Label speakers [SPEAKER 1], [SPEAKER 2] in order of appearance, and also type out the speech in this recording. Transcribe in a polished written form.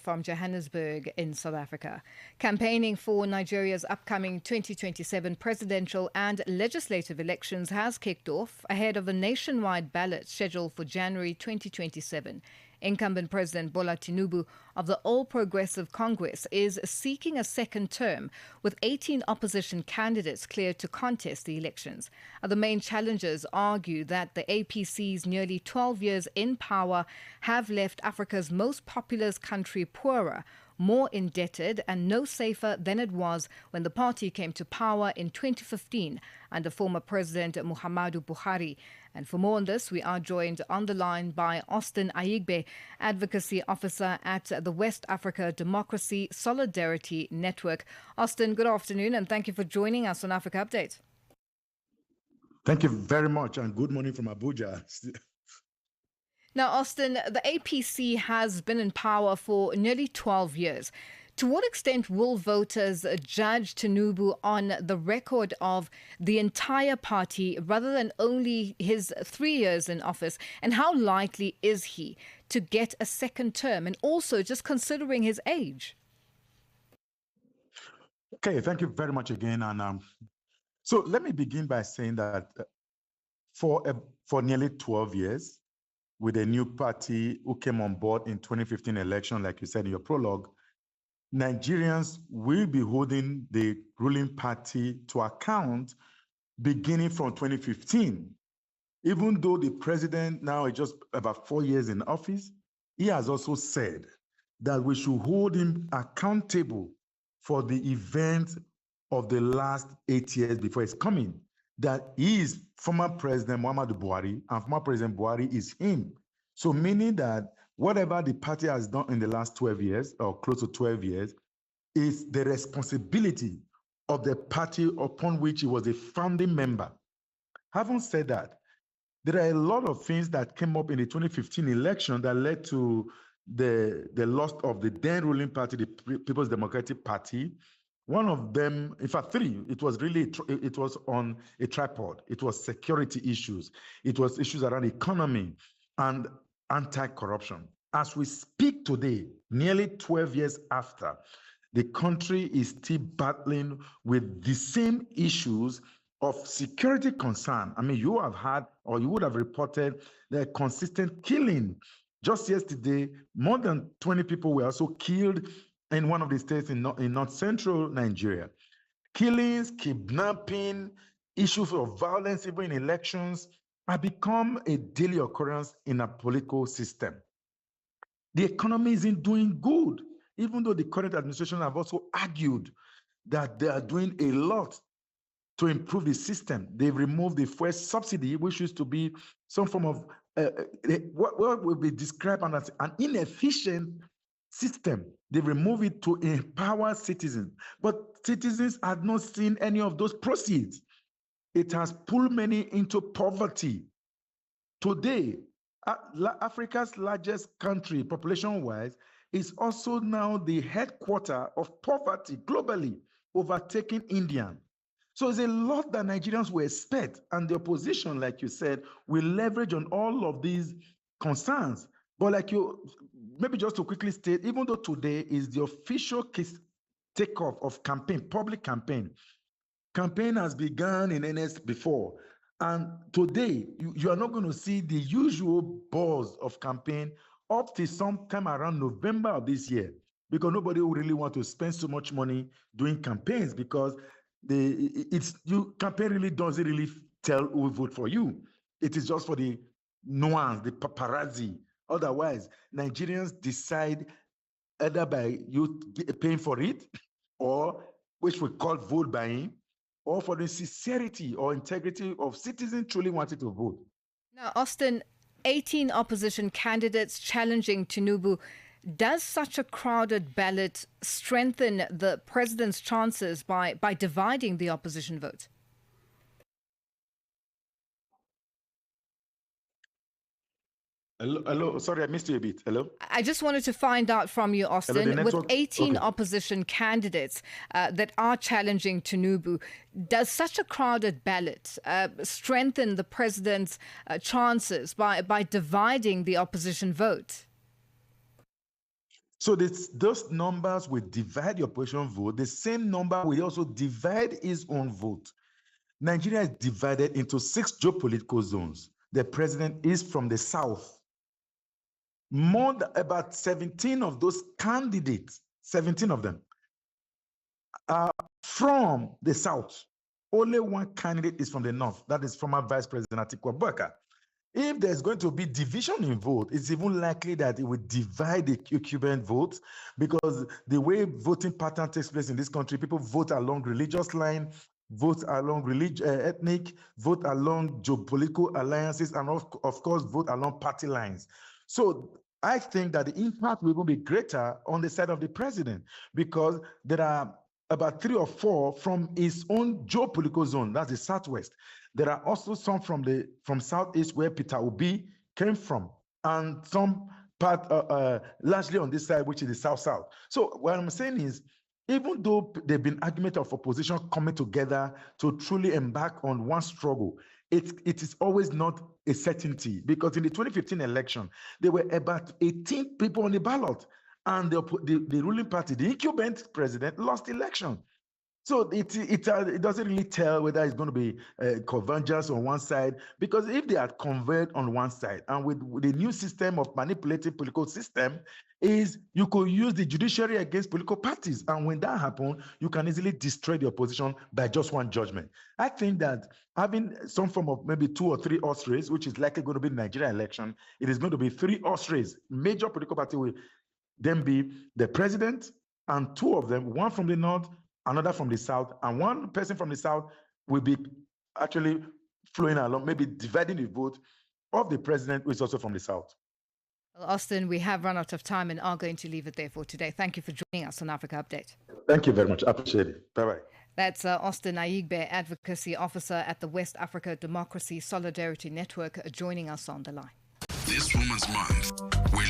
[SPEAKER 1] From Johannesburg in South Africa. Campaigning for Nigeria's upcoming 2027 presidential and legislative elections has kicked off ahead of a nationwide ballot scheduled for January 2027. Incumbent President Bola Tinubu of the All Progressive Congress is seeking a second term, with 18 opposition candidates cleared to contest the elections. The main challengers argue that the APC's nearly 12 years in power have left Africa's most populous country poorer, more indebted and no safer than it was when the party came to power in 2015 under former President Muhammadu Buhari. And for more on this, we are joined on the line by Austin Aigbe, Advocacy Officer at the West Africa Democracy Solidarity Network. Austin, good afternoon and thank you for joining us on Africa Update.
[SPEAKER 2] Thank you very much and good morning from Abuja.
[SPEAKER 1] Now, Austin, the APC has been in power for nearly 12 years. To what extent will voters judge Tinubu on the record of the entire party rather than only his 3 years in office? And how likely is he to get a second term? And also just considering his age.
[SPEAKER 2] Okay, thank you very much again. And so let me begin by saying that for nearly 12 years, with a new party who came on board in 2015 election, like you said in your prologue, Nigerians will be holding the ruling party to account beginning from 2015. Even though the president now is just about 4 years in office, he has also said that we should hold him accountable for the events of the last 8 years before his coming. That he is former President Muhammadu Buhari and former President Buhari is him. So meaning that whatever the party has done in the last 12 years or close to 12 years is the responsibility of the party upon which he was a founding member. Having said that, there are a lot of things that came up in the 2015 election that led to the loss of the then ruling party, the People's Democratic Party. One of them, in fact, three, it was on a tripod. It was security issues. It was issues around economy and anti-corruption. As we speak today, nearly 12 years after, the country is still battling with the same issues of security concern. I mean, you have had, or you would have reported, the consistent killing. Just yesterday, more than 20 people were also killed in one of the states in north-central Nigeria. Killings, kidnapping, issues of violence, even in elections, have become a daily occurrence in a political system. The economy isn't doing good, even though the current administration have also argued that they are doing a lot to improve the system. They've removed the fuel subsidy, which used to be some form of what will be described as an inefficient system. They remove it to empower citizens, but citizens have not seen any of those proceeds. It has pulled many into poverty. Today, Africa's largest country, population-wise, is also now the headquarter of poverty globally, overtaking India. So there's a lot that Nigerians will expect, and the opposition, like you said, will leverage on all of these concerns. But like maybe just to quickly state, even though today is the official takeoff of campaign, public campaign has begun in earnest before. And today, you are not going to see the usual buzz of campaign up to sometime around November of this year, because nobody will really want to spend so much money doing campaigns, because campaign really doesn't really tell who will vote for you. It is just for the nuance, the paparazzi. Otherwise, Nigerians decide either by you paying for it, or which we call vote buying, or for the sincerity or integrity of citizens truly wanting to vote.
[SPEAKER 1] Now, Austin, 18 opposition candidates challenging Tinubu. Does such a crowded ballot strengthen the president's chances by dividing the opposition vote?
[SPEAKER 2] Hello, sorry, I missed you a bit. Hello?
[SPEAKER 1] I just wanted to find out from you, Austin, with 18 opposition candidates that are challenging Tinubu, does such a crowded ballot strengthen the president's chances by dividing the opposition vote?
[SPEAKER 2] So those numbers will divide the opposition vote. The same number will also divide his own vote. Nigeria is divided into 6 geopolitical zones. The president is from the south. More than about 17 of those candidates, 17 of them, are from the south. Only one candidate is from the north. That is former Vice President Atiku Abubakar. If there's going to be division in vote, it's even likely that it will divide the incumbent votes, because the way voting pattern takes place in this country, people vote along religious line, vote along ethnic, vote along geopolitical alliances, and of course, vote along party lines. So I think that the impact will be greater on the side of the president, because there are about 3 or 4 from his own geopolitical zone, that's the southwest. There are also some from southeast, where Peter Obi came from, and some part largely on this side, which is the south-south. So what I'm saying is, even though there have been arguments of opposition coming together to truly embark on one struggle, it is always not a certainty, because in the 2015 election, there were about 18 people on the ballot, and the ruling party, the incumbent president, lost the election. So it doesn't really tell whether it's going to be convergence on one side, because if they had converged on one side, and with the new system of manipulative political system, is you could use the judiciary against political parties. And when that happens, you can easily destroy the opposition by just one judgment. I think that having some form of maybe 2 or 3 horse race, which is likely going to be the Nigerian election, it is going to be 3 horse race. Major political party will then be the president, and 2 of them, one from the north, another from the south, and one person from the south will be actually flowing along, maybe dividing the vote of the president, who is also from the south.
[SPEAKER 1] Well, Austin, we have run out of time and are going to leave it there for today. Thank you for joining us on Africa Update.
[SPEAKER 2] Thank you very much. I appreciate it. Bye-bye.
[SPEAKER 1] That's Austin Aigbe, Advocacy Officer at the West Africa Democracy Solidarity Network, joining us on the line.
[SPEAKER 3] This Women's Month, we're